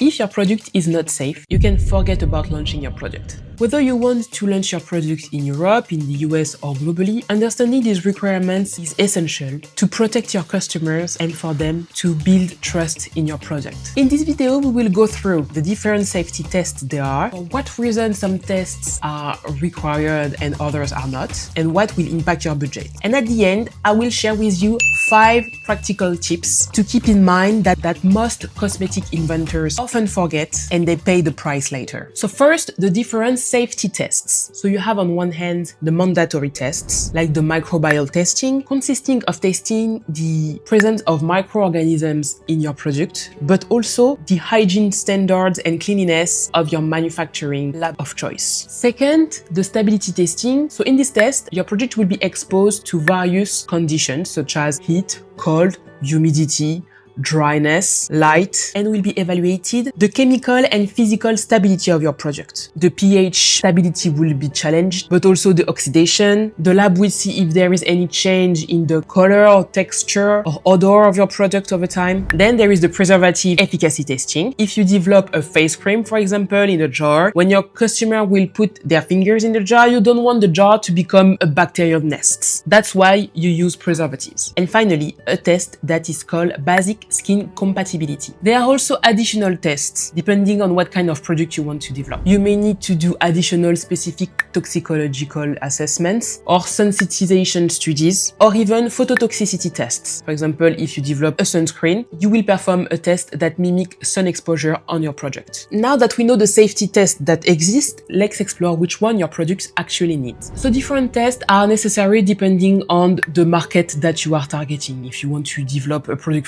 If your product is not safe, you can forget about launching your product. Whether you want to launch your product in Europe, in the US, or globally, understanding these requirements is essential to protect your customers and for them to build trust in your product. In this video, we will go through the different safety tests there are, for what reason some tests are required and others are not, and what will impact your budget. And at the end, I will share with you 5 practical tips to keep in mind that most cosmetic inventors often forget and they pay the price later. So first, the different safety tests. So you have on one hand the mandatory tests, like the microbial testing, consisting of testing the presence of microorganisms in your product, but also the hygiene standards and cleanliness of your manufacturing lab of choice. Second, the stability testing. So in this test, your product will be exposed to various conditions such as heat, cold, humidity, dryness, light, and will be evaluated the chemical and physical stability of your product. The pH stability will be challenged, but also the oxidation. The lab will see if there is any change in the color or texture or odor of your product over time. Then there is the preservative efficacy testing. If you develop a face cream, for example, in a jar, when your customer will put their fingers in the jar, you don't want the jar to become a bacterial nest. That's why you use preservatives. And finally, a test that is called basic skin compatibility. There are also additional tests depending on what kind of product you want to develop. You may need to do additional specific toxicological assessments or sensitization studies or even phototoxicity tests. For example, if you develop a sunscreen, you will perform a test that mimics sun exposure on your product. Now that we know the safety tests that exist, let's explore which one your products actually need. So different tests are necessary depending on the market that you are targeting. If you want to develop a product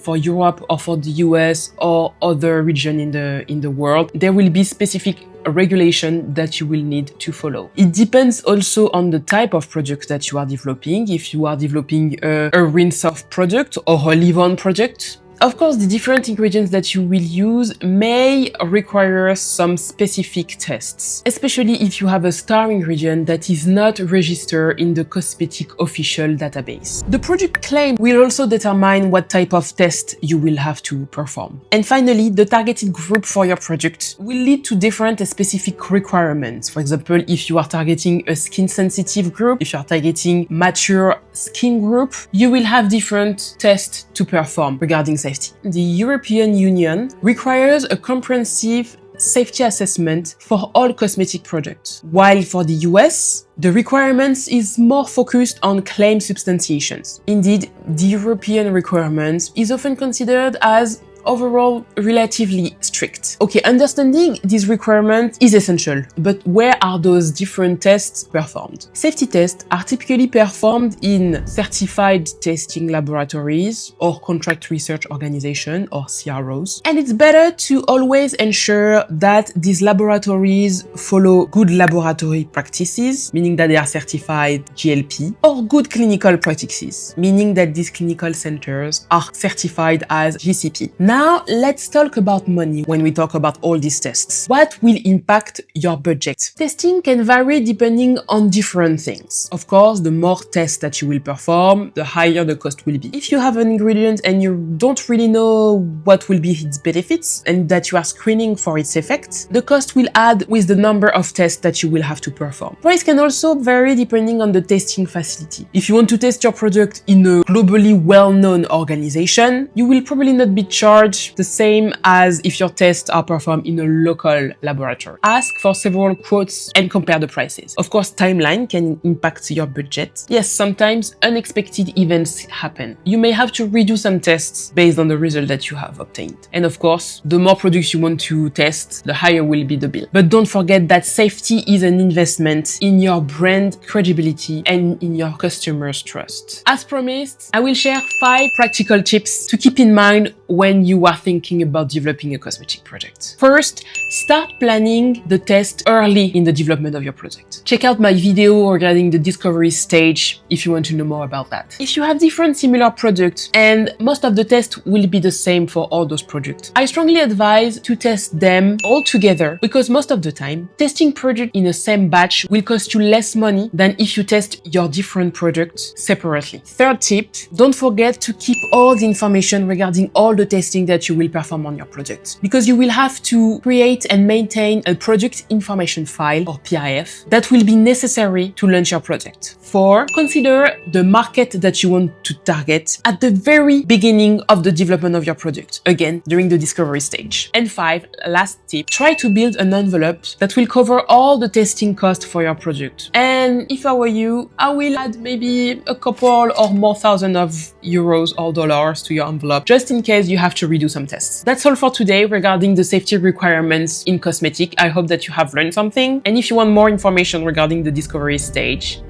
for Europe or for the US or other region in the world, there will be specific regulation that you will need to follow. It depends also on the type of product that you are developing. If you are developing a rinse-off product or a leave-on product, of course, the different ingredients that you will use may require some specific tests, especially if you have a star ingredient that is not registered in the cosmetic official database. The product claim will also determine what type of test you will have to perform. And finally, the targeted group for your product will lead to different and specific requirements. For example, if you are targeting a skin-sensitive group, if you are targeting mature skin group, you will have different tests to perform regarding safety. The European Union requires a comprehensive safety assessment for all cosmetic products, while for the US, the requirements is more focused on claim substantiations. Indeed, the European requirements is often considered as overall relatively strict. Okay, understanding these requirements is essential, but where are those different tests performed? Safety tests are typically performed in certified testing laboratories or contract research organization or CROs. And it's better to always ensure that these laboratories follow good laboratory practices, meaning that they are certified GLP, or good clinical practices, meaning that these clinical centers are certified as GCP. Now, let's talk about money when we talk about all these tests. What will impact your budget? Testing can vary depending on different things. Of course, the more tests that you will perform, the higher the cost will be. If you have an ingredient and you don't really know what will be its benefits and that you are screening for its effects, the cost will add with the number of tests that you will have to perform. Price can also vary depending on the testing facility. If you want to test your product in a globally well-known organization, you will probably not be charged the same as if your tests are performed in a local laboratory. Ask for several quotes and compare the prices. Of course, timeline can impact your budget. Yes, sometimes unexpected events happen. You may have to redo some tests based on the result that you have obtained. And of course, the more products you want to test, the higher will be the bill. But don't forget that safety is an investment in your brand credibility and in your customers' trust. As promised, I will share 5 practical tips to keep in mind when you are thinking about developing a cosmetic project. First, start planning the test early in the development of your project. Check out my video regarding the discovery stage if you want to know more about that. If you have different similar products, and most of the tests will be the same for all those products, I strongly advise to test them all together, because most of the time, testing products in the same batch will cost you less money than if you test your different products separately. Third tip, don't forget to keep all the information regarding all the testing that you will perform on your product, because you will have to create and maintain a product information file, or PIF, that will be necessary to launch your product. 4. Consider the market that you want to target at the very beginning of the development of your product, again, during the discovery stage. And 5, last tip, try to build an envelope that will cover all the testing costs for your product. And if I were you, I will add maybe a couple or more thousand of euros or dollars to your envelope, just in case you have to redo some tests. That's all for today regarding the safety requirements in cosmetic. I hope that you have learned something. And if you want more information regarding the discovery stage,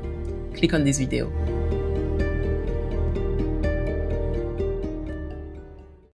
click on this video.